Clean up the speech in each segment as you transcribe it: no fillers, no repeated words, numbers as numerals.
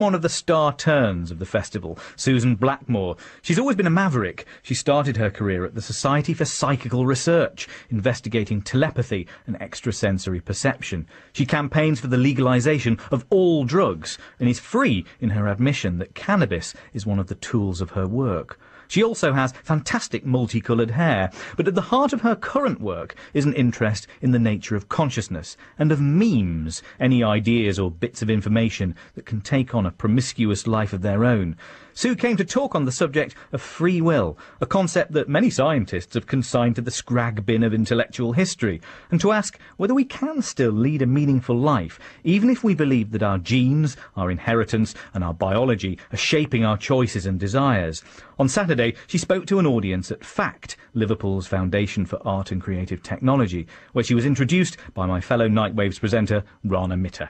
One of the star turns of the festival, Suzan Blackmore. She's always been a maverick. She started her career at the Society for Psychical Research, investigating telepathy and extrasensory perception. She campaigns for the legalisation of all drugs and is free in her admission that cannabis is one of the tools of her work. She also has fantastic multicoloured hair, but at the heart of her current work is an interest in the nature of consciousness and of memes, any ideas or bits of information that can take on a promiscuous life of their own. Sue came to talk on the subject of free will, a concept that many scientists have consigned to the scrag bin of intellectual history, and to ask whether we can still lead a meaningful life, even if we believe that our genes, our inheritance and our biology are shaping our choices and desires. On Saturday, she spoke to an audience at FACT, Liverpool's Foundation for Art and Creative Technology, where she was introduced by my fellow Nightwaves presenter, Rana Mitter.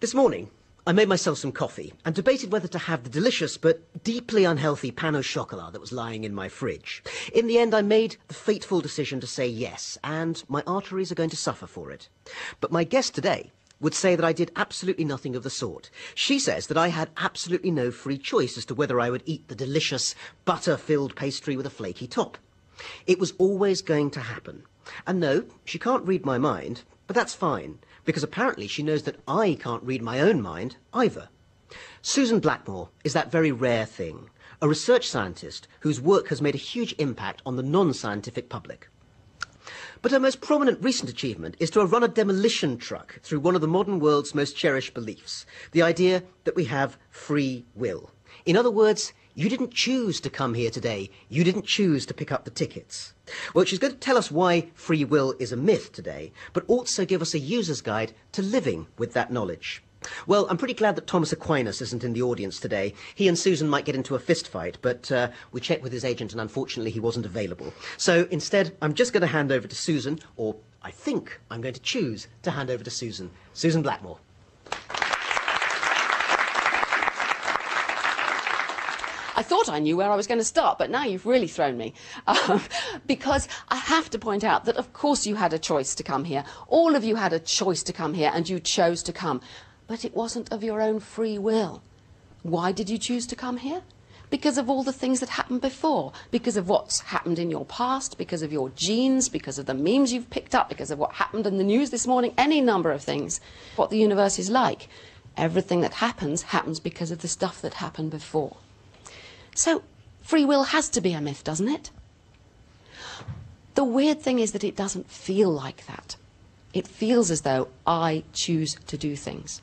This morning, I made myself some coffee and debated whether to have the delicious but deeply unhealthy pain au chocolat that was lying in my fridge. In the end, I made the fateful decision to say yes, and my arteries are going to suffer for it. But my guest today would say that I did absolutely nothing of the sort. She says that I had absolutely no free choice as to whether I would eat the delicious butter-filled pastry with a flaky top. It was always going to happen. And no, she can't read my mind, but that's fine, because apparently she knows that I can't read my own mind either. Susan Blackmore is that very rare thing, a research scientist whose work has made a huge impact on the non-scientific public. But her most prominent recent achievement is to have run a demolition truck through one of the modern world's most cherished beliefs, the idea that we have free will. In other words, you didn't choose to come here today. You didn't choose to pick up the tickets. Well, she's going to tell us why free will is a myth today, but also give us a user's guide to living with that knowledge. Well, I'm pretty glad that Thomas Aquinas isn't in the audience today. He and Susan might get into a fist fight, but we checked with his agent and unfortunately he wasn't available. So instead, I'm just going to hand over to Susan, or I think I'm going to choose to hand over to Susan. Susan Blackmore. I thought I knew where I was going to start, but now you've really thrown me. Because I have to point out that, of course, you had a choice to come here. All of you had a choice to come here, and you chose to come. But it wasn't of your own free will. Why did you choose to come here? Because of all the things that happened before, because of what's happened in your past, because of your genes, because of the memes you've picked up, because of what happened in the news this morning, any number of things. What the universe is like. Everything that happens because of the stuff that happened before. So, free will has to be a myth, doesn't it? The weird thing is that it doesn't feel like that. It feels as though I choose to do things.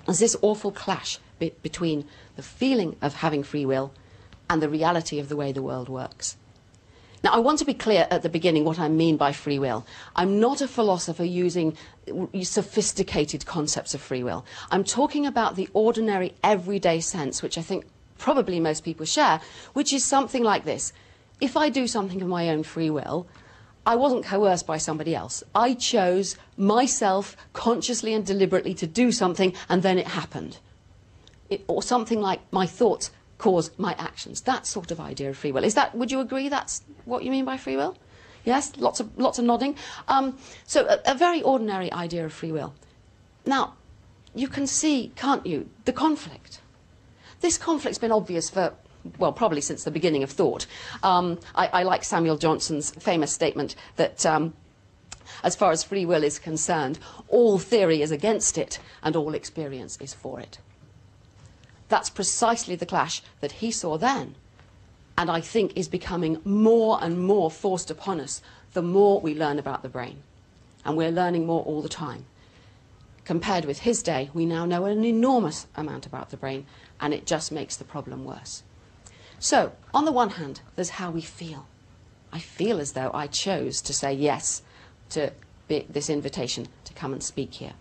There's this awful clash between the feeling of having free will and the reality of the way the world works. Now, I want to be clear at the beginning what I mean by free will. I'm not a philosopher using sophisticated concepts of free will. I'm talking about the ordinary, everyday sense, which I think probably most people share, which is something like this. If I do something of my own free will, I wasn't coerced by somebody else. I chose myself consciously and deliberately to do something, and then it happened. Or something like my thoughts caused my actions. That sort of idea of free will. Would you agree that's what you mean by free will? Yes? Lots of nodding. So a very ordinary idea of free will. Now, you can see, can't you, the conflict. This conflict's been obvious for, well, probably since the beginning of thought. I like Samuel Johnson's famous statement that as far as free will is concerned, all theory is against it and all experience is for it. That's precisely the clash that he saw then, and I think is becoming more and more forced upon us the more we learn about the brain. And we're learning more all the time. Compared with his day, we now know an enormous amount about the brain, and it just makes the problem worse. So, on the one hand, there's how we feel. I feel as though I chose to say yes to this invitation to come and speak here.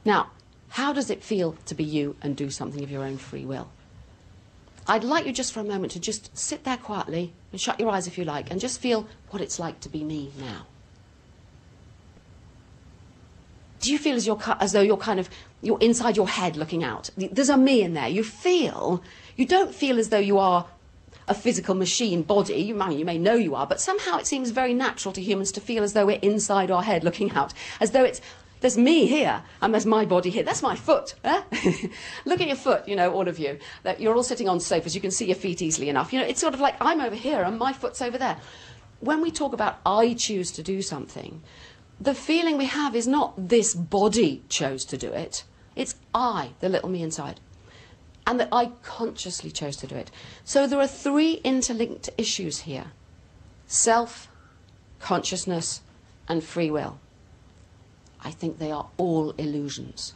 Now, how does it feel to be you and do something of your own free will? I'd like you just for a moment to just sit there quietly and shut your eyes if you like and just feel what it's like to be me now. Do you feel as though you're inside your head looking out? There's a me in there. You don't feel as though you are a physical machine body. You may know you are, but somehow it seems very natural to humans to feel as though we're inside our head looking out, as though There's me here, and there's my body here. That's my foot. Eh? Look at your foot, you know, all of you. You're all sitting on sofas. You can see your feet easily enough. You know, it's sort of like I'm over here and my foot's over there. When we talk about I choose to do something, the feeling we have is not this body chose to do it. It's I, the little me inside. And that I consciously chose to do it. So there are three interlinked issues here. Self, consciousness, and free will. I think they are all illusions.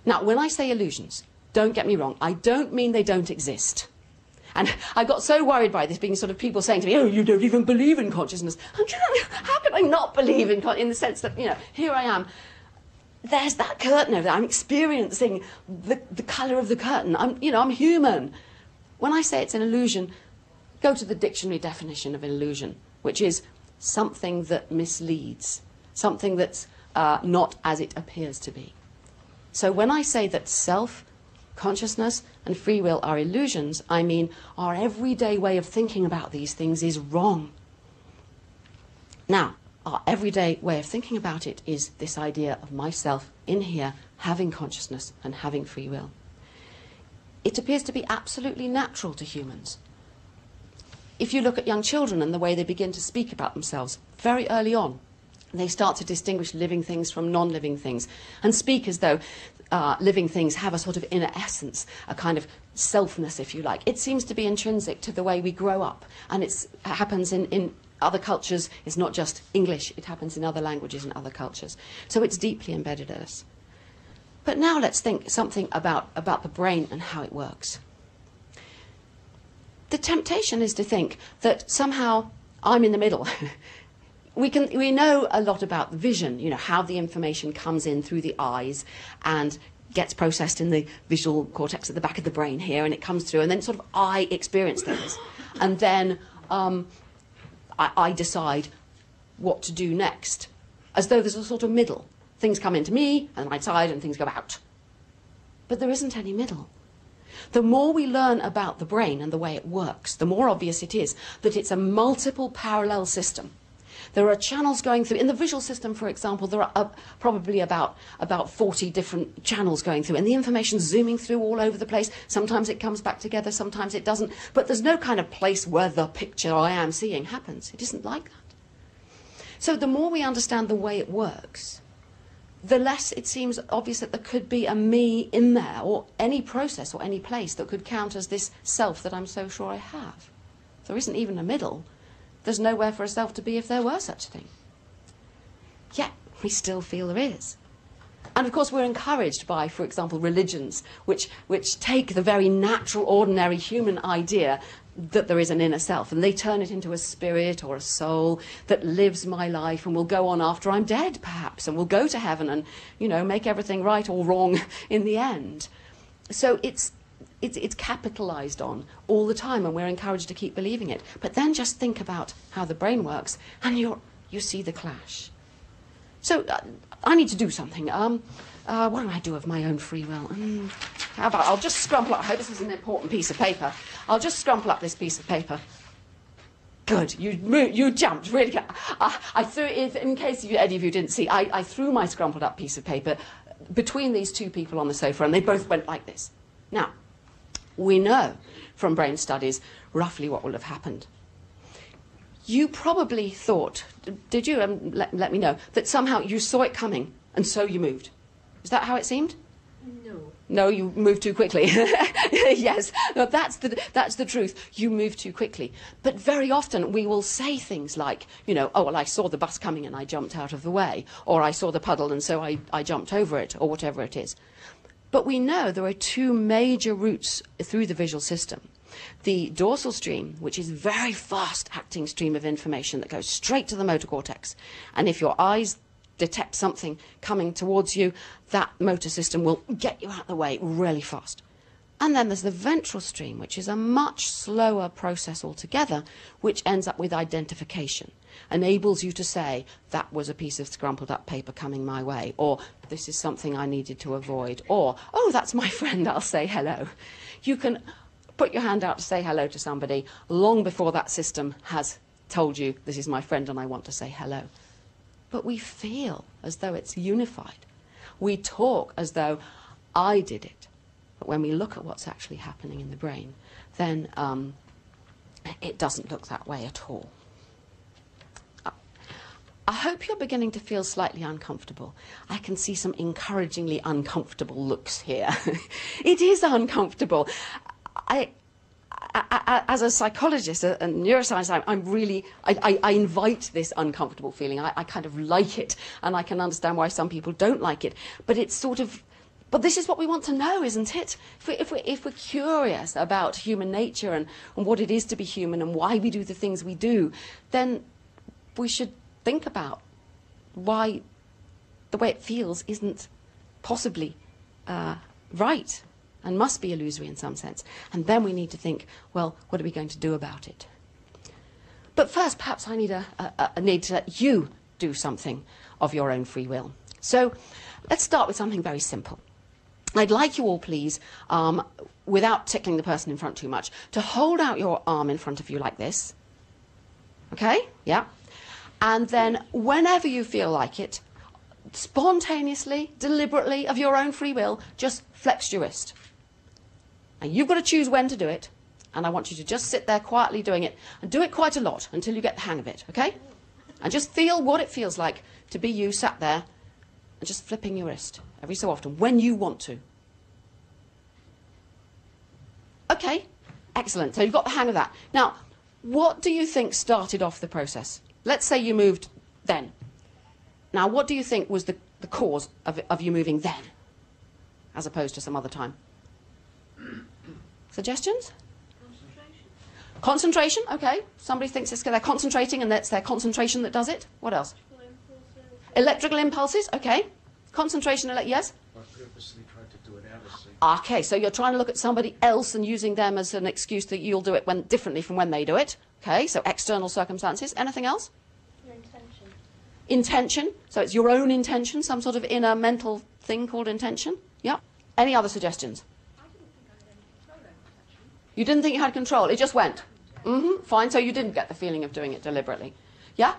Now, when I say illusions, don't get me wrong, I don't mean they don't exist. And I got so worried by this, being sort of people saying to me, oh, you don't even believe in consciousness. And how can I not believe in the sense that, you know, here I am. There's that curtain over there. I'm experiencing the colour of the curtain. I'm human. When I say it's an illusion, go to the dictionary definition of illusion, which is something that misleads, something that's not as it appears to be. So when I say that self, consciousness and free will are illusions, I mean our everyday way of thinking about these things is wrong. Now, our everyday way of thinking about it is this idea of myself in here having consciousness and having free will. It appears to be absolutely natural to humans. If you look at young children and the way they begin to speak about themselves very early on, they start to distinguish living things from non-living things and speak as though living things have a sort of inner essence, a kind of selfness, if you like. It seems to be intrinsic to the way we grow up, and it happens in other cultures. It's not just English, it happens in other languages and other cultures. So it's deeply embedded in us. But now let's think something about the brain and how it works. The temptation is to think that somehow I'm in the middle. We know a lot about vision, you know, how the information comes in through the eyes and gets processed in the visual cortex at the back of the brain here, and it comes through, and then sort of I experience things. And then I decide what to do next, as though there's a sort of middle. Things come into me, and I decide, and things go out. But there isn't any middle. The more we learn about the brain and the way it works, the more obvious it is that it's a multiple parallel system. There are channels going through. In the visual system, for example, there are probably about 40 different channels going through, and the information's zooming through all over the place. Sometimes it comes back together, sometimes it doesn't. But there's no kind of place where the picture I am seeing happens. It isn't like that. So the more we understand the way it works, the less it seems obvious that there could be a me in there, or any process or any place that could count as this self that I'm so sure I have. There isn't even a middle. There's nowhere for a self to be if there were such a thing. Yet we still feel there is. And of course we're encouraged by, for example, religions, which take the very natural, ordinary human idea that there is an inner self, and they turn it into a spirit or a soul that lives my life and will go on after I'm dead, perhaps, and will go to heaven and, you know, make everything right or wrong in the end. So it's capitalized on all the time, and we're encouraged to keep believing it. But then just think about how the brain works, and you see the clash. So I need to do something. What do I do of my own free will? How about I'll just scrumple up. I hope this is an important piece of paper. I'll just scrumple up this piece of paper. Good. You jumped really good. I threw it, in case any of you didn't see, I threw my scrumpled up piece of paper between these two people on the sofa, and they both went like this. Now, we know from brain studies roughly what will have happened. You probably thought, did you, let me know, that somehow you saw it coming and so you moved. Is that how it seemed? No. No, you moved too quickly. Yes, no, that's the truth. You moved too quickly. But very often we will say things like, you know, oh, well, I saw the bus coming and I jumped out of the way, or I saw the puddle and so I jumped over it, or whatever it is. But we know there are two major routes through the visual system. The dorsal stream, which is a very fast-acting stream of information that goes straight to the motor cortex. And if your eyes detect something coming towards you, that motor system will get you out of the way really fast. And then there's the ventral stream, which is a much slower process altogether, which ends up with identification, enables you to say, that was a piece of scrumpled up paper coming my way, or this is something I needed to avoid, or, oh, that's my friend, I'll say hello. You can put your hand out to say hello to somebody long before that system has told you, this is my friend and I want to say hello. but we feel as though it's unified. We talk as though I did it. But when we look at what's actually happening in the brain, then it doesn't look that way at all. I hope you're beginning to feel slightly uncomfortable. I can see some encouragingly uncomfortable looks here. It is uncomfortable. As a psychologist and neuroscientist, I invite this uncomfortable feeling. I kind of like it, and I can understand why some people don't like it. But it's sort of, but this is what we want to know, isn't it? If we're curious about human nature and what it is to be human and why we do the things we do, then we should think about why the way it feels isn't possibly right and must be illusory in some sense. And then we need to think, well, what are we going to do about it? But first, perhaps I need to let you do something of your own free will. So let's start with something very simple. I'd like you all, please, without tickling the person in front too much, to hold out your arm in front of you like this. Okay? Yeah. And then whenever you feel like it, spontaneously, deliberately, of your own free will, just flex your wrist. And you've got to choose when to do it. And I want you to just sit there quietly doing it. And do it quite a lot until you get the hang of it, okay? And just feel what it feels like to be you sat there and just flipping your wrist every so often when you want to. Okay, excellent. So you've got the hang of that. Now, what do you think started off the process? Let's say you moved then. Now, what do you think was the cause of you moving then, as opposed to some other time? Suggestions? Concentration, okay. Somebody thinks they're concentrating and that's their concentration that does it. What else? Electrical impulses, okay. Concentration, yes? I purposely tried to do it out of sync. Okay, so you're trying to look at somebody else and using them as an excuse that you'll do it differently from when they do it. Okay, so external circumstances. Anything else? Your intention. Intention, so it's your own intention, some sort of inner mental thing called intention. Yeah. Any other suggestions? You didn't think you had control, it just went. Fine, so you didn't get the feeling of doing it deliberately. Yeah?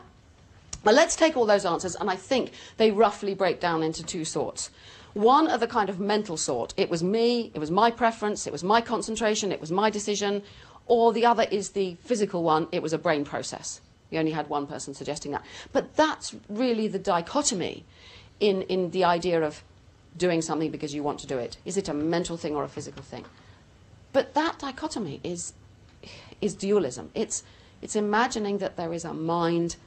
Well, let's take all those answers, and I think they roughly break down into two sorts. One are the kind of mental sort. It was me, it was my preference, it was my concentration, it was my decision. Or the other is the physical one, it was a brain process. You only had one person suggesting that. But that's really the dichotomy in the idea of doing something because you want to do it. Is it a mental thing or a physical thing? But that dichotomy is dualism. It's imagining that there is a mind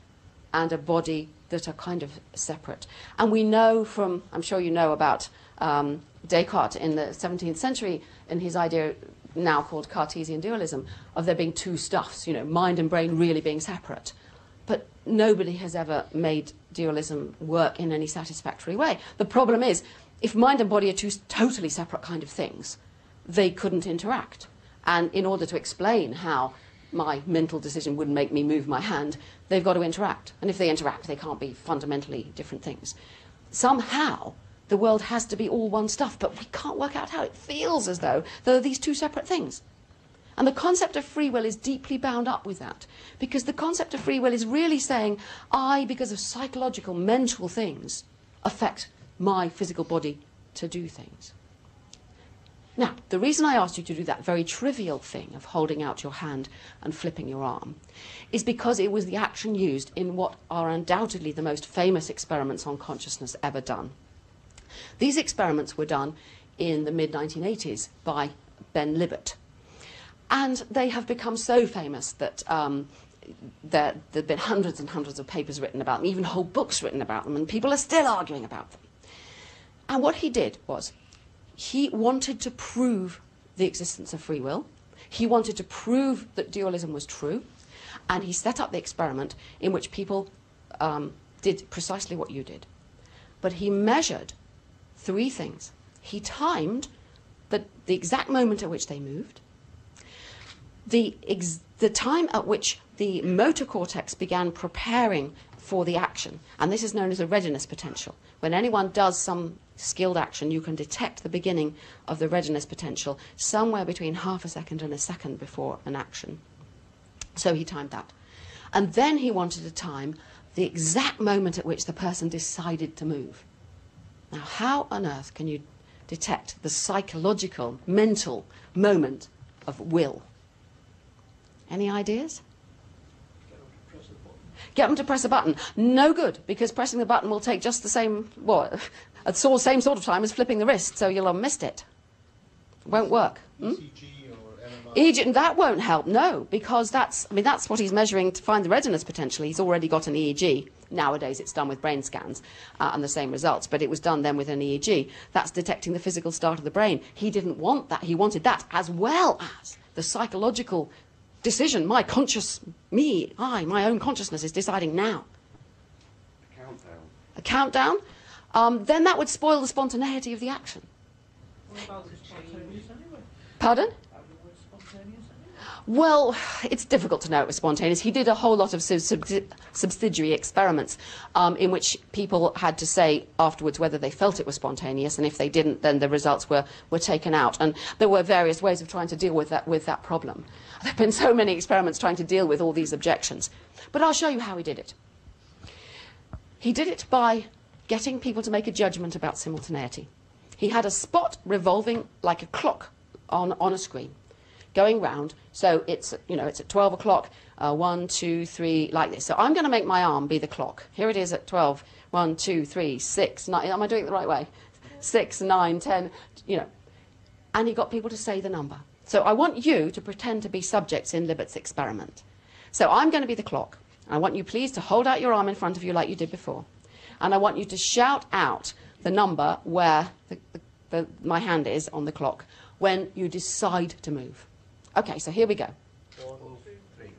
and a body that are kind of separate. And we know from, I'm sure you know about Descartes in the 17th century in his idea now called Cartesian dualism, of there being two stuffs, you know, mind and brain really being separate. But nobody has ever made dualism work in any satisfactory way. The problem is, if mind and body are two totally separate kind of things, they couldn't interact. And in order to explain how my mental decision would make me move my hand, they've got to interact. And if they interact, they can't be fundamentally different things. Somehow, the world has to be all one stuff, but we can't work out how. It feels as though there are these two separate things. And the concept of free will is deeply bound up with that, because the concept of free will is really saying, I, because of psychological, mental things, affect my physical body to do things. Now, the reason I asked you to do that very trivial thing of holding out your hand and flipping your arm is because it was the action used in what are undoubtedly the most famous experiments on consciousness ever done. These experiments were done in the mid-1980s by Ben Libet. And they have become so famous that there have been hundreds and hundreds of papers written about them, even whole books written about them, and people are still arguing about them. And what he did was, he wanted to prove the existence of free will. He wanted to prove that dualism was true. And he set up the experiment in which people did precisely what you did. But he measured three things. He timed the exact moment at which they moved, the time at which the motor cortex began preparing for the action, and this is known as a readiness potential. When anyone does some skilled action, you can detect the beginning of the readiness potential somewhere between half a second and a second before an action. So he timed that. And then he wanted to time the exact moment at which the person decided to move. Now, how on earth can you detect the psychological, mental moment of will? Any ideas? Get them to press a button. No good, because pressing the button will take just the same, same sort of time as flipping the wrist, so you'll have missed it. Won't work. ECG or MRI? EEG, that won't help, no, because that's what he's measuring to find the readiness potentially. He's already got an EEG. Nowadays it's done with brain scans and the same results, but it was done then with an EEG. That's detecting the physical start of the brain. He didn't want that. He wanted that as well as the psychological decision. My own consciousness is deciding now. A countdown. A countdown? Then that would spoil the spontaneity of the action. What about the spontaneous anyway? Pardon? How do you work spontaneous anyway? Well, it's difficult to know it was spontaneous. He did a whole lot of subsidiary experiments in which people had to say afterwards whether they felt it was spontaneous, and if they didn't, then the results were taken out. And there were various ways of trying to deal with that problem. There have been so many experiments trying to deal with all these objections. But I'll show you how he did it. He did it by getting people to make a judgment about simultaneity. He had a spot revolving like a clock on a screen, going round. So it's at 12 o'clock, 1, 2, 3, like this. So I'm going to make my arm be the clock. Here it is at 12, 1, 2, 3, 6, 9. Am I doing it the right way? 6, 9, 10, And he got people to say the number. So I want you to pretend to be subjects in Libet's experiment. So I'm going to be the clock. I want you please to hold out your arm in front of you like you did before. And I want you to shout out the number where my hand is on the clock when you decide to move. Okay, so here we go. 1, 2, 3.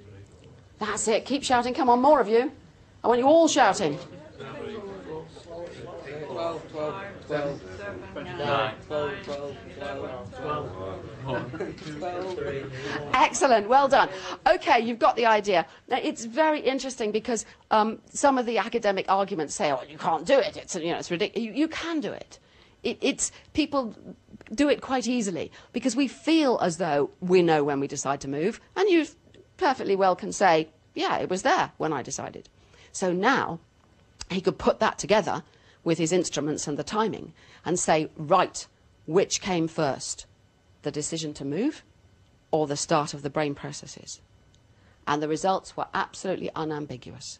That's it. Keep shouting. Come on, more of you. I want you all shouting. 12, 12, 12, 9, 12, 12, 12, 12. Excellent. Well done. Okay, you've got the idea. Now, it's very interesting because some of the academic arguments say, oh, you can't do it. It's ridiculous. You can do it. People do it quite easily because we feel as though we know when we decide to move, and you perfectly well can say, yeah, it was there when I decided. So now he could put that together with his instruments and the timing and say, right, which came first, the decision to move or the start of the brain processes? And the results were absolutely unambiguous.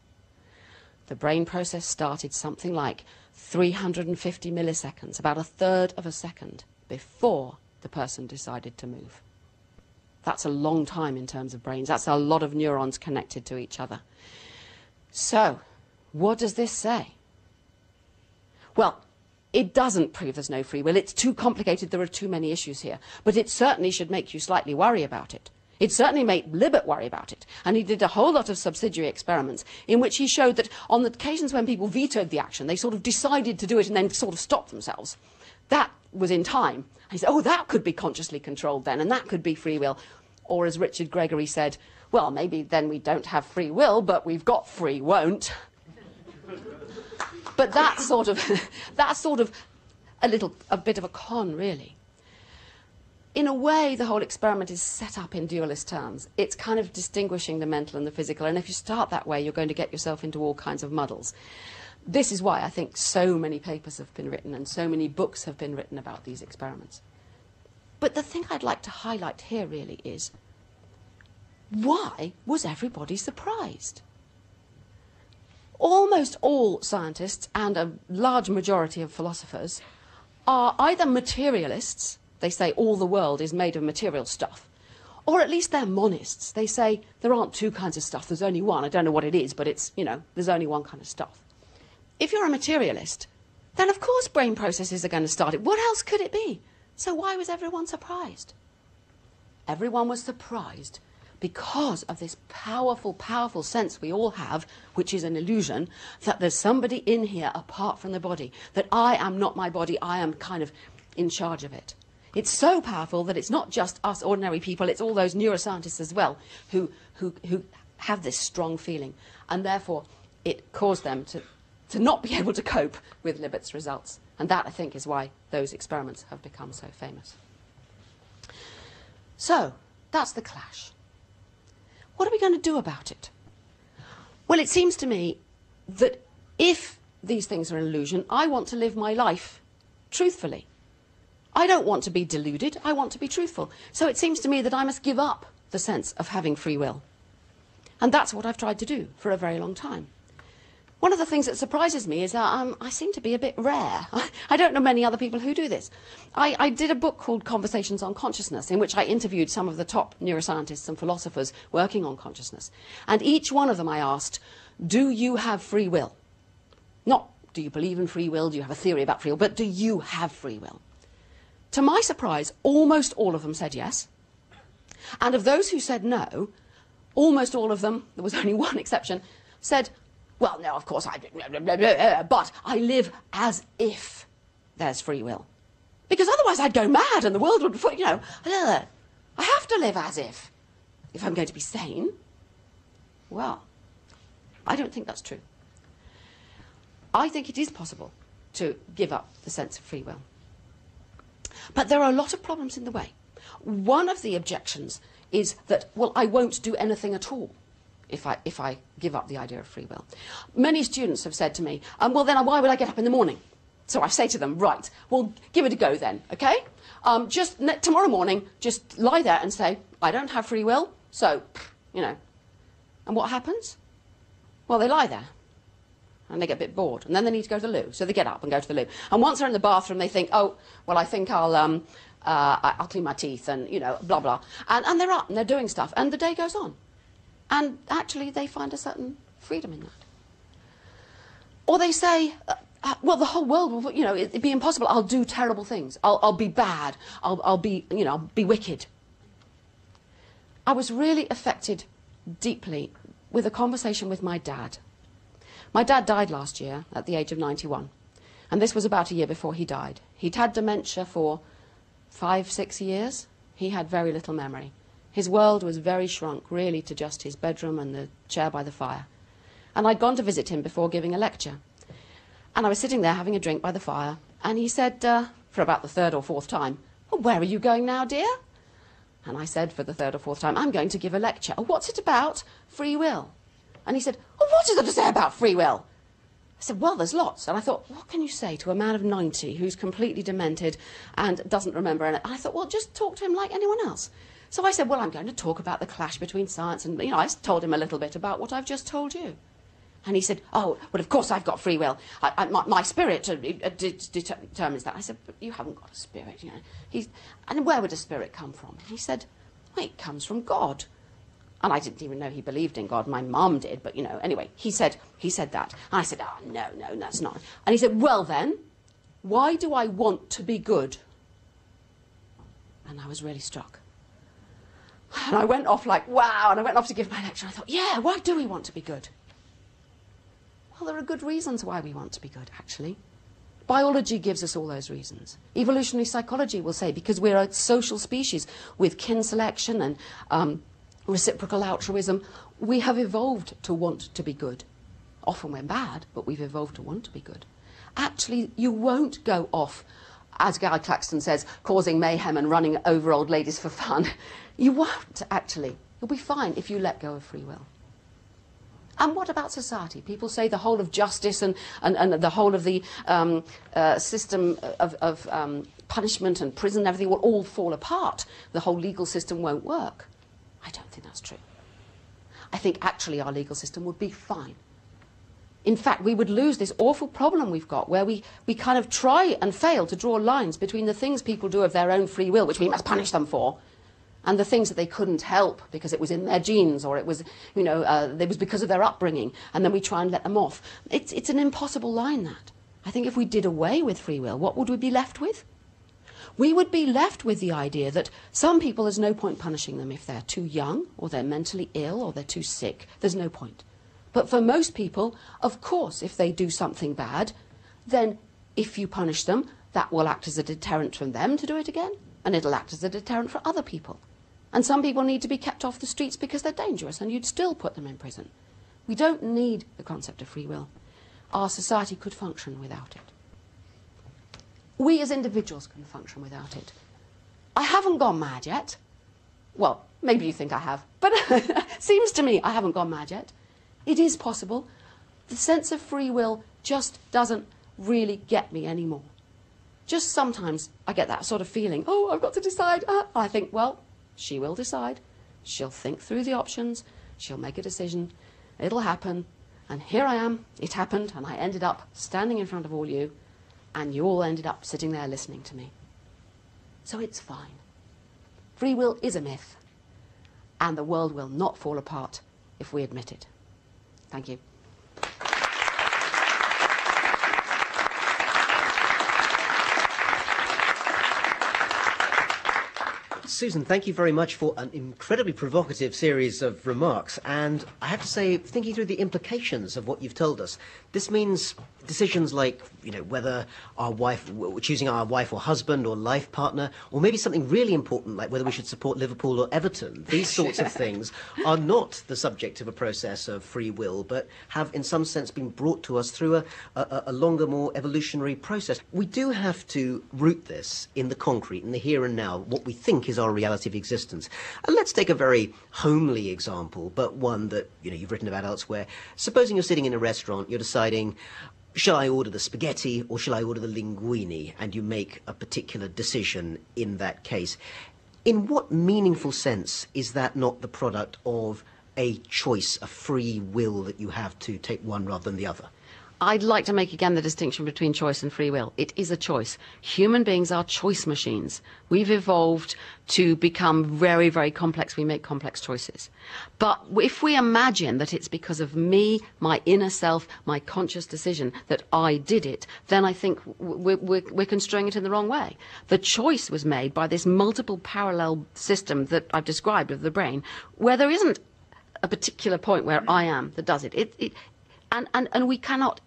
The brain process started something like 350 milliseconds, about a third of a second, before the person decided to move. That's a long time in terms of brains. That's a lot of neurons connected to each other. So, what does this say? Well, it doesn't prove there's no free will. It's too complicated. There are too many issues here. But it certainly should make you slightly worry about it. It certainly made Libet worry about it. And he did a whole lot of subsidiary experiments in which he showed that on the occasions when people vetoed the action, they sort of decided to do it and then sort of stopped themselves. That was in time. And he said, oh, that could be consciously controlled then, and that could be free will. Or as Richard Gregory said, well, maybe then we don't have free will, but we've got free won't. But that's sort of a bit of a con, really. In a way, the whole experiment is set up in dualist terms. It's kind of distinguishing the mental and the physical, and if you start that way, you're going to get yourself into all kinds of muddles. This is why I think so many papers have been written and so many books have been written about these experiments. But the thing I'd like to highlight here really is, why was everybody surprised? Almost all scientists and a large majority of philosophers are either materialists, they say all the world is made of material stuff, or at least they're monists. They say there aren't two kinds of stuff, there's only one. I don't know what it is, but it's, there's only one kind of stuff. If you're a materialist, then of course brain processes are going to start it. What else could it be? So why was everyone surprised? Everyone was surprised because of this powerful, powerful sense we all have, which is an illusion, that there's somebody in here apart from the body, that I am not my body, I am kind of in charge of it. It's so powerful that it's not just us ordinary people, it's all those neuroscientists as well who have this strong feeling. And therefore, it caused them to not be able to cope with Libet's results. And that, I think, is why those experiments have become so famous. So, that's the clash. What are we going to do about it? Well, it seems to me that if these things are an illusion, I want to live my life truthfully. I don't want to be deluded, I want to be truthful. So it seems to me that I must give up the sense of having free will. And that's what I've tried to do for a very long time. One of the things that surprises me is that I seem to be a bit rare. I don't know many other people who do this. I did a book called Conversations on Consciousness, in which I interviewed some of the top neuroscientists and philosophers working on consciousness. And each one of them I asked, do you have free will? Not, do you believe in free will, do you have a theory about free will, but do you have free will? To my surprise, almost all of them said yes. And of those who said no, almost all of them, there was only one exception, said, well, no, of course, but I live as if there's free will. Because otherwise I'd go mad and the world would, you know, I have to live as if I'm going to be sane. Well, I don't think that's true. I think it is possible to give up the sense of free will. But there are a lot of problems in the way. One of the objections is that, well, I won't do anything at all if I give up the idea of free will. Many students have said to me, well, then why would I get up in the morning? So I say to them, right, well, give it a go then, okay? Just tomorrow morning, just lie there and say, I don't have free will, so, you know. And what happens? Well, they lie there. And they get a bit bored. And then they need to go to the loo. So they get up and go to the loo. And once they're in the bathroom, they think, oh, well, I think I'll clean my teeth and, you know, blah, blah. And they're up and they're doing stuff. And the day goes on. And actually, they find a certain freedom in that. Or they say, well, the whole world will, you know, it'd be impossible. I'll do terrible things. I'll be bad. I'll be, you know, I'll be wicked. I was really affected deeply with a conversation with my dad. My dad died last year at the age of 91. And this was about a year before he died. He'd had dementia for 5, 6 years. He had very little memory. His world was very shrunk, really, to just his bedroom and the chair by the fire. And I'd gone to visit him before giving a lecture. And I was sitting there having a drink by the fire, and he said, for about the 3rd or 4th time, well, where are you going now, dear? And I said for the 3rd or 4th time, I'm going to give a lecture. Oh, what's it about? Free will. And he said, oh, what is there to say about free will? I said, well, there's lots. And I thought, what can you say to a man of 90 who's completely demented and doesn't remember anything? And I thought, well, just talk to him like anyone else. So I said, well, I'm going to talk about the clash between science and, you know, I told him a little bit about what I've just told you. And he said, oh, well, of course I've got free will. My spirit determines that. I said, but you haven't got a spirit, you know. And where would a spirit come from? And he said, well, it comes from God. And I didn't even know he believed in God. My mum did, but, you know, anyway, he said that. And I said, oh, no, that's not. And he said, well, then, why do I want to be good? And I was really struck. And I went off like, wow, and I went off to give my lecture. And I thought, yeah, why do we want to be good? Well, there are good reasons why we want to be good, actually. Biology gives us all those reasons. Evolutionary psychology will say, because we're a social species with kin selection and reciprocal altruism, we have evolved to want to be good. Often we're bad, but we've evolved to want to be good. Actually, you won't go off, as Guy Claxton says, causing mayhem and running over old ladies for fun. You won't, actually. You'll be fine if you let go of free will. And what about society? People say the whole of justice and the whole of the system of punishment and prison and everything will all fall apart. The whole legal system won't work. I don't think that's true. I think actually our legal system would be fine. In fact, we would lose this awful problem we've got where we kind of try and fail to draw lines between the things people do of their own free will, which we must punish them for, and the things that they couldn't help because it was in their genes or it was, you know, it was because of their upbringing, and then we try and let them off. It's an impossible line, that. I think if we did away with free will, what would we be left with? We would be left with the idea that some people, there's no point punishing them if they're too young or they're mentally ill or they're too sick. There's no point. But for most people, of course, if they do something bad, then if you punish them, that will act as a deterrent from them to do it again, and it'll act as a deterrent for other people. And some people need to be kept off the streets because they're dangerous, and you'd still put them in prison. We don't need the concept of free will. Our society could function without it. We as individuals can function without it. I haven't gone mad yet. Well, maybe you think I have, but seems to me I haven't gone mad yet. It is possible. the sense of free will just doesn't really get me anymore. Just sometimes I get that sort of feeling, oh, I've got to decide. I think, well, she will decide. She'll think through the options. She'll make a decision. It'll happen. And here I am. It happened. And I ended up standing in front of all you. And you all ended up sitting there listening to me. So it's fine. Free will is a myth. And the world will not fall apart if we admit it. Thank you. Susan, thank you very much for an incredibly provocative series of remarks. And I have to say, thinking through the implications of what you've told us, this means decisions like, whether choosing our wife or husband or life partner, or maybe something really important like whether we should support Liverpool or Everton. These sorts of things are not the subject of a process of free will, but have in some sense been brought to us through a longer, more evolutionary process. We do have to root this in the concrete, in the here and now, what we think is our reality of existence. And let's take a very homely example, but one that you've written about elsewhere. Supposing you're sitting in a restaurant, you're deciding, shall I order the spaghetti or shall I order the linguine? And you make a particular decision in that case. In what meaningful sense is that not the product of a choice, a free will that you have to take one rather than the other? I'd like to make again the distinction between choice and free will. It is a choice. Human beings are choice machines. We've evolved to become very, very complex. We make complex choices. But if we imagine that it's because of me, my inner self, my conscious decision that I did it, then I think we're construing it in the wrong way. The choice was made by this multiple parallel system that I've described of the brain, where there isn't a particular point where I am that does it. And we cannot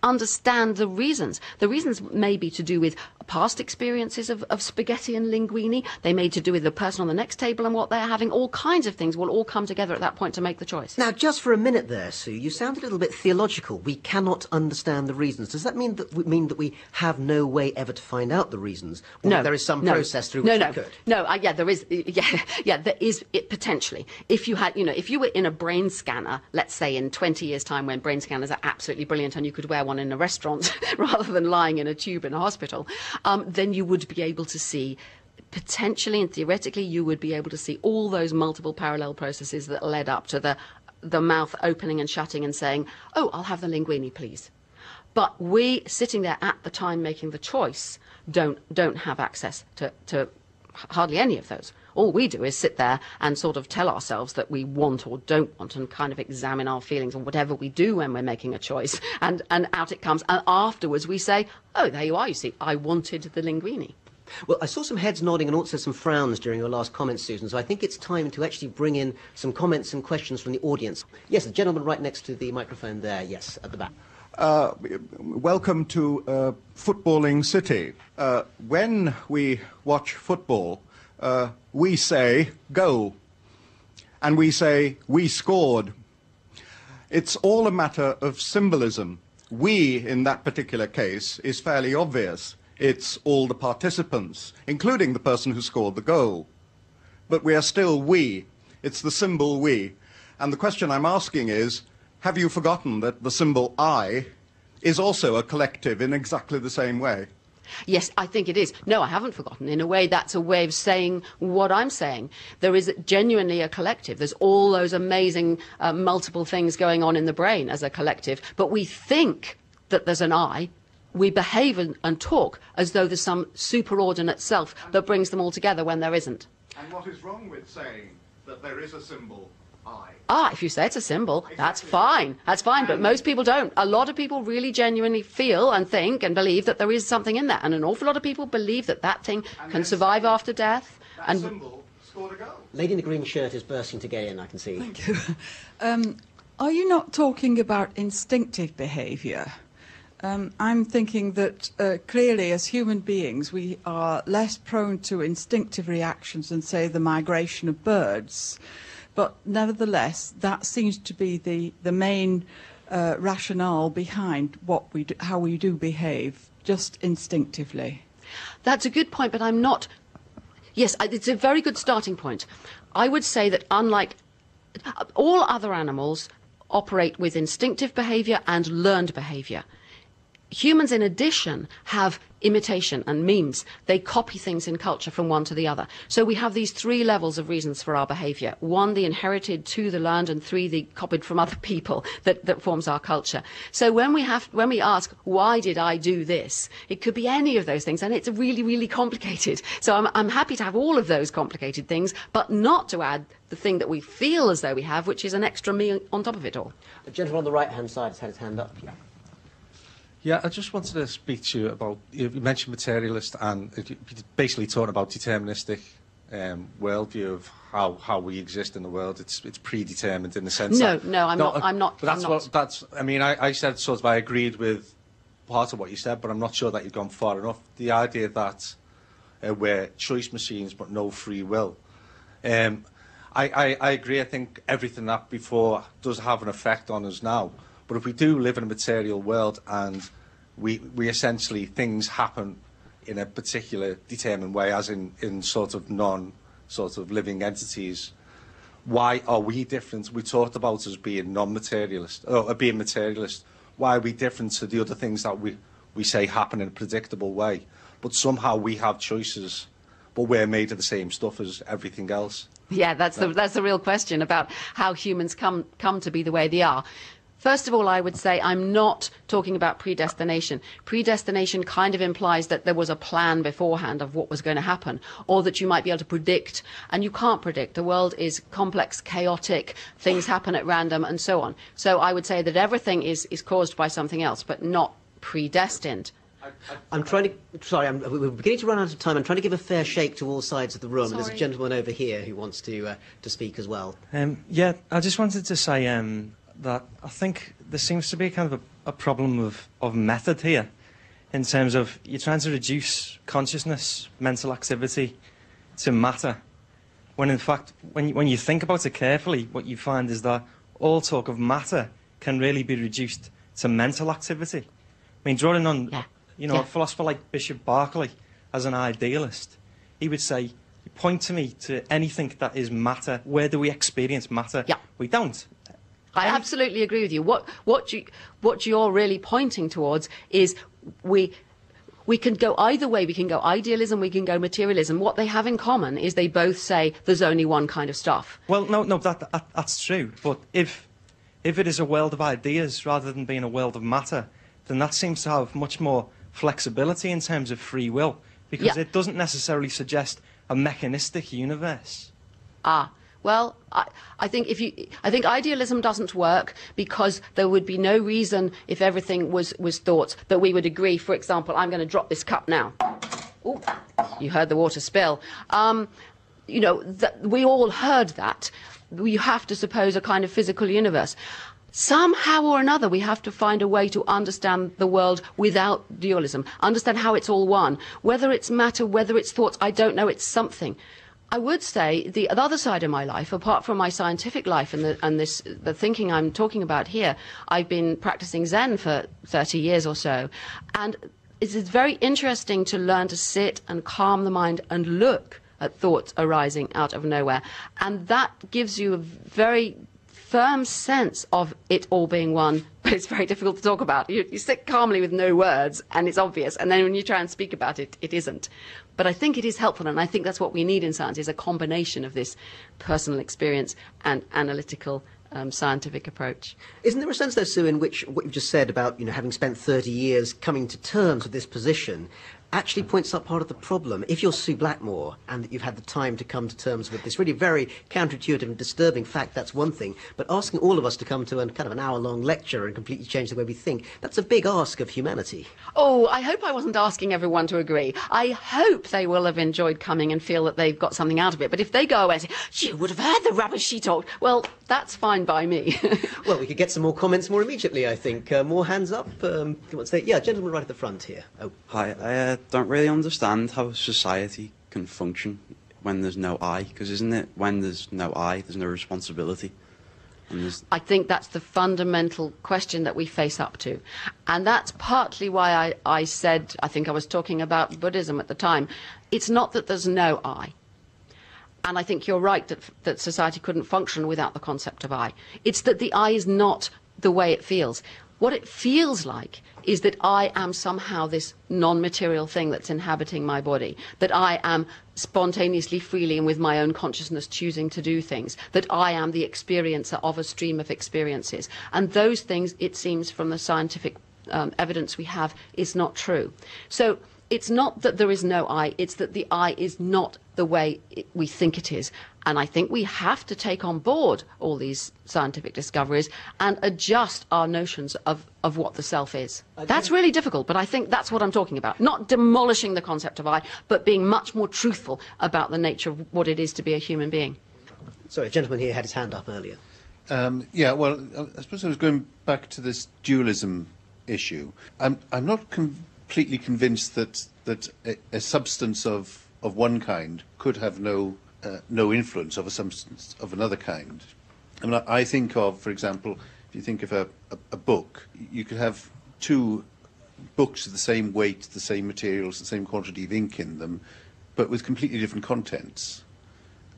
understand the reasons. The reasons may be to do with past experiences of spaghetti and linguine. They may to do with the person on the next table and what they're having. All kinds of things will all come together at that point to make the choice. Now, just for a minute there, Sue, you sound a little bit theological. We cannot understand the reasons. Does that mean that we have no way ever to find out the reasons? Or No. that there is some process through which we could? No, yeah, there is. Yeah, there is it potentially. If you had, if you were in a brain scanner, let's say in 20 years' time when brain scanners are absolutely brilliant and you could wear one in a restaurant rather than lying in a tube in a hospital, then you would be able to see, potentially and theoretically, you would be able to see all those multiple parallel processes that led up to the mouth opening and shutting and saying, oh, I'll have the linguine, please. But we, sitting there at the time making the choice, don't have access to hardly any of those. All we do is sit there and sort of tell ourselves that we want or don't want and kind of examine our feelings and whatever we do when we're making a choice. And out it comes. And afterwards we say, oh, there you are, you see, I wanted the linguine. Well, I saw some heads nodding and also some frowns during your last comments, Susan, so I think it's time to actually bring in some comments and questions from the audience. Yes, the gentleman right next to the microphone there, yes, at the back. Welcome to Footballing City. When we watch football, we say, goal. And we say, we scored. It's all a matter of symbolism. We, in that particular case, is fairly obvious. It's all the participants, including the person who scored the goal. But we are still we. It's the symbol we. And the question I'm asking is, have you forgotten that the symbol I is also a collective in exactly the same way? Yes, I think it is. No, I haven't forgotten. In a way, that's a way of saying what I'm saying. There is genuinely a collective. There's all those amazing multiple things going on in the brain as a collective. But we think that there's an I. We behave and talk as though there's some superordinate self that brings them all together when there isn't. And what is wrong with saying that there is a symbol I? If you say it's a symbol, that's fine. That's fine, but most people don't. A lot of people really genuinely feel and think and believe that there is something in there. And an awful lot of people believe that that thing can survive after death. That symbol scored a goal. Lady in the green shirt is bursting to get in, I can see. Thank you. Are you not talking about instinctive behaviour? I'm thinking that clearly as human beings we are less prone to instinctive reactions than, say, the migration of birds. But nevertheless, that seems to be the main rationale behind what we do, how we do behave, just instinctively. That's a good point, but I'm not... Yes, it's a very good starting point. I would say that unlike all other animals, operate with instinctive behavior and learned behavior. Humans, in addition, have imitation and memes. They copy things in culture from one to the other. So we have these three levels of reasons for our behavior. One, the inherited, two, the learned, and three, the copied from other people that forms our culture. So when we ask, why did I do this? It could be any of those things, and it's really, really complicated. So I'm happy to have all of those complicated things, but not to add the thing that we feel as though we have, which is an extra me on top of it all. The gentleman on the right-hand side has had his hand up. Yeah, I just wanted to speak to you about, you mentioned materialist, and you basically talking about deterministic worldview of how we exist in the world. It's predetermined in the sense that... No, I'm not. But that's I mean, I said sort of I agreed with part of what you said, but I'm not sure that you've gone far enough. The idea that we're choice machines but no free will. I agree. I think everything that before does have an effect on us now. But if we do live in a material world and we essentially, things happen in a particular determined way, as in sort of non-sort of living entities, why are we different? We talked about us being non-materialist, or being materialist. Why are we different to the other things that we say happen in a predictable way? But somehow we have choices, but we're made of the same stuff as everything else. Yeah, that's the real question about how humans come to be the way they are. First of all, I would say I'm not talking about predestination. Predestination kind of implies that there was a plan beforehand of what was going to happen, or that you might be able to predict, and you can't predict. The world is complex, chaotic, things happen at random, and so on. So I would say that everything is caused by something else, but not predestined. We're beginning to run out of time. I'm trying to give a fair shake to all sides of the room. There's a gentleman over here who wants to speak as well. Yeah, I just wanted to say that I think there seems to be kind of a problem of method here, in terms of you're trying to reduce consciousness, mental activity, to matter, when in fact, when you think about it carefully, what you find is that all talk of matter can really be reduced to mental activity. I mean, drawing on, a philosopher like Bishop Berkeley as an idealist, he would say, point to me to anything that is matter. Where do we experience matter? Yeah. We don't. I absolutely agree with you. What you're really pointing towards is we can go either way. We can go idealism, we can go materialism. What they have in common is they both say there's only one kind of stuff. Well, no, that's true. But if it is a world of ideas rather than being a world of matter, then that seems to have much more flexibility in terms of free will, because it doesn't necessarily suggest a mechanistic universe. Well, I think idealism doesn't work, because there would be no reason, if everything was thought, that we would agree. For example, I'm going to drop this cup now. Ooh, you heard the water spill. We all heard that. You have to suppose a kind of physical universe. Somehow or another, we have to find a way to understand the world without dualism, understand how it's all one. Whether it's matter, whether it's thoughts, I don't know, it's something. I would say the other side of my life, apart from my scientific life and the thinking I'm talking about here, I've been practicing Zen for 30 years or so. And it's very interesting to learn to sit and calm the mind and look at thoughts arising out of nowhere. And that gives you a very firm sense of it all being one, but it's very difficult to talk about. You sit calmly with no words, and it's obvious, and then when you try and speak about it, it isn't. But I think it is helpful, and I think that's what we need in science, is a combination of this personal experience and analytical scientific approach. Isn't there a sense, though, Sue, in which what you've just said about having spent 30 years coming to terms with this position actually points up part of the problem? If you're Sue Blackmore and that you've had the time to come to terms with this really very counterintuitive and disturbing fact, that's one thing. But asking all of us to come to a kind of an hour-long lecture and completely change the way we think, that's a big ask of humanity. Oh, I hope I wasn't asking everyone to agree. I hope they will have enjoyed coming and feel that they've got something out of it. But if they go away and say, you would have heard the rubbish she talked, well, that's fine by me. Well, we could get some more comments more immediately, I think. More hands up. You want to say? Yeah, gentleman right at the front here. Oh. Hi, I don't really understand how society can function when there's no I, because isn't it when there's no I, there's no responsibility? I think that's the fundamental question that we face up to. And that's partly why I said, I think I was talking about Buddhism at the time, it's not that there's no I. And I think you're right that society couldn't function without the concept of I. It's that the I is not the way it feels. What it feels like is that I am somehow this non-material thing that's inhabiting my body, that I am spontaneously, freely, and with my own consciousness choosing to do things, that I am the experiencer of a stream of experiences. And those things, it seems from the scientific evidence we have, is not true. So it's not that there is no I, it's that the I is not the way we think it is. And I think we have to take on board all these scientific discoveries and adjust our notions of what the self is. That's really difficult, but I think that's what I'm talking about. Not demolishing the concept of I, but being much more truthful about the nature of what it is to be a human being. Sorry, a gentleman here had his hand up earlier. Yeah, well, I suppose I was going back to this dualism issue. I'm not completely convinced that a substance of one kind could have no influence of a substance of another kind. I mean, I think of, for example, if you think of a book, you could have two books of the same weight, the same materials, the same quantity of ink in them, but with completely different contents.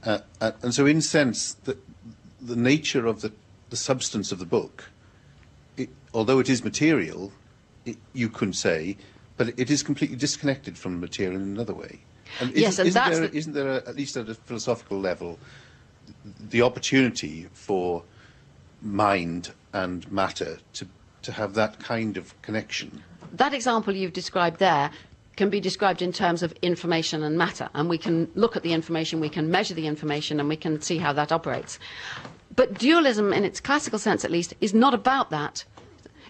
And so, in a sense, the nature of the substance of the book, although it is material, you can say, but it is completely disconnected from the material in another way. And isn't there, at least at a philosophical level, the opportunity for mind and matter to have that kind of connection? That example you've described there can be described in terms of information and matter, and we can look at the information, we can measure the information, and we can see how that operates. But dualism, in its classical sense at least, is not about that.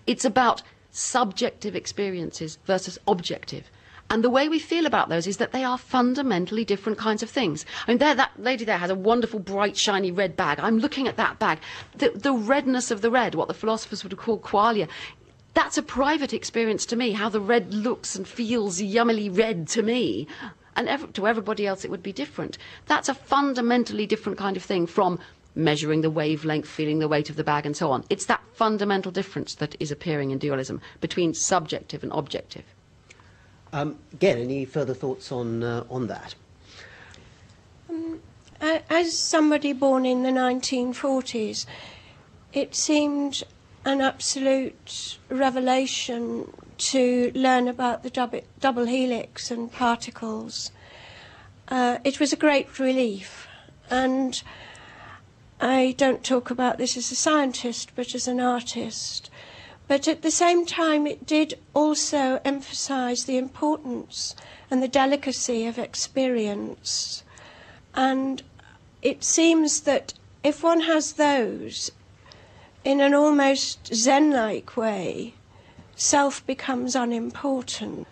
It's about subjective experiences versus objective. And the way we feel about those is that they are fundamentally different kinds of things. I mean, that lady there has a wonderful, bright, shiny red bag. I'm looking at that bag. The redness of the red, what the philosophers would call qualia, that's a private experience to me, how the red looks and feels yummily red to me. And to everybody else it would be different. That's a fundamentally different kind of thing from measuring the wavelength, feeling the weight of the bag, and so on. It's that fundamental difference that is appearing in dualism between subjective and objective. Again, any further thoughts on that? As somebody born in the 1940s, it seemed an absolute revelation to learn about the double helix and particles. It was a great relief, and I don't talk about this as a scientist, but as an artist. But at the same time, it did also emphasise the importance and the delicacy of experience. And it seems that if one has those, in an almost Zen-like way, self becomes unimportant.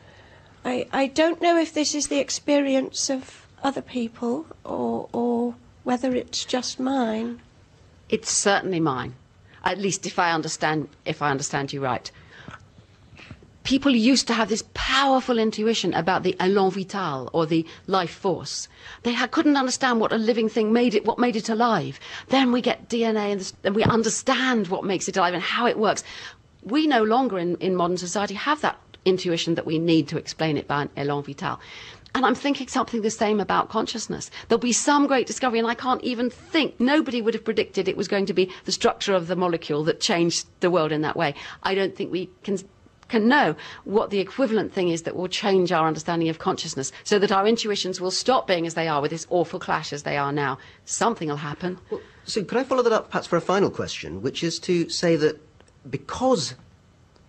I don't know if this is the experience of other people or whether it's just mine. It's certainly mine. At least if I understand you right. People used to have this powerful intuition about the élan vital, or the life force. They couldn't understand what a living thing what made it alive. Then we get DNA and we understand what makes it alive and how it works. We no longer in modern society have that intuition that we need to explain it by an élan vital. And I'm thinking something the same about consciousness. There'll be some great discovery, and I can't even think. Nobody would have predicted it was going to be the structure of the molecule that changed the world in that way. I don't think we can know what the equivalent thing is that will change our understanding of consciousness, so that our intuitions will stop being as they are with this awful clash as they are now. Something will happen. Well, so could I follow that up perhaps for a final question, which is to say that because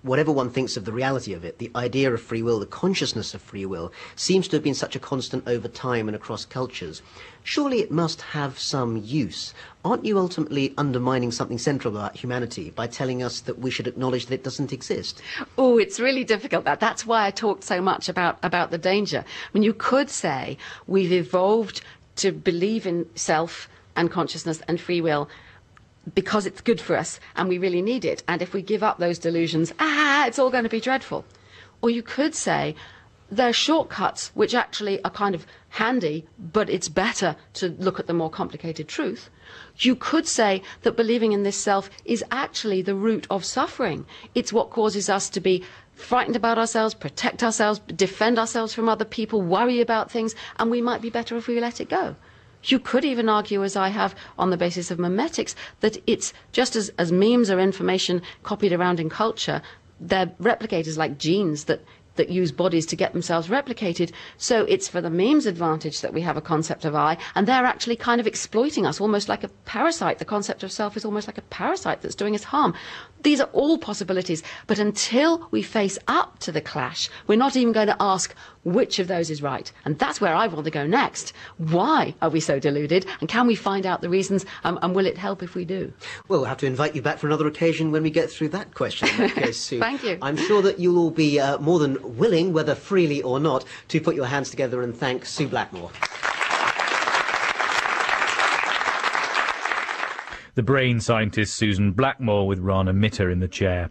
whatever one thinks of the reality of it, the idea of free will, the consciousness of free will, seems to have been such a constant over time and across cultures. Surely it must have some use. Aren't you ultimately undermining something central about humanity by telling us that we should acknowledge that it doesn't exist? Oh, it's really difficult. That's why I talked so much about the danger. I mean, you could say we've evolved to believe in self and consciousness and free will because it's good for us and we really need it. And if we give up those delusions, it's all going to be dreadful. Or you could say there are shortcuts which actually are kind of handy, but it's better to look at the more complicated truth. You could say that believing in this self is actually the root of suffering. It's what causes us to be frightened about ourselves, protect ourselves, defend ourselves from other people, worry about things, and we might be better if we let it go. You could even argue, as I have on the basis of memetics, that it's just as memes are information copied around in culture, they're replicators like genes that use bodies to get themselves replicated. So it's for the meme's advantage that we have a concept of I, and they're actually kind of exploiting us, almost like a parasite. The concept of self is almost like a parasite that's doing us harm. These are all possibilities, but until we face up to the clash, we're not even going to ask which of those is right. And that's where I want to go next. Why are we so deluded? And can we find out the reasons? And will it help if we do? Well, we'll have to invite you back for another occasion when we get through that question. In that case, Sue. Thank you. I'm sure that you'll all be more than willing, whether freely or not, to put your hands together and thank Sue Blackmore. The brain scientist Susan Blackmore with Rana Mitter in the chair.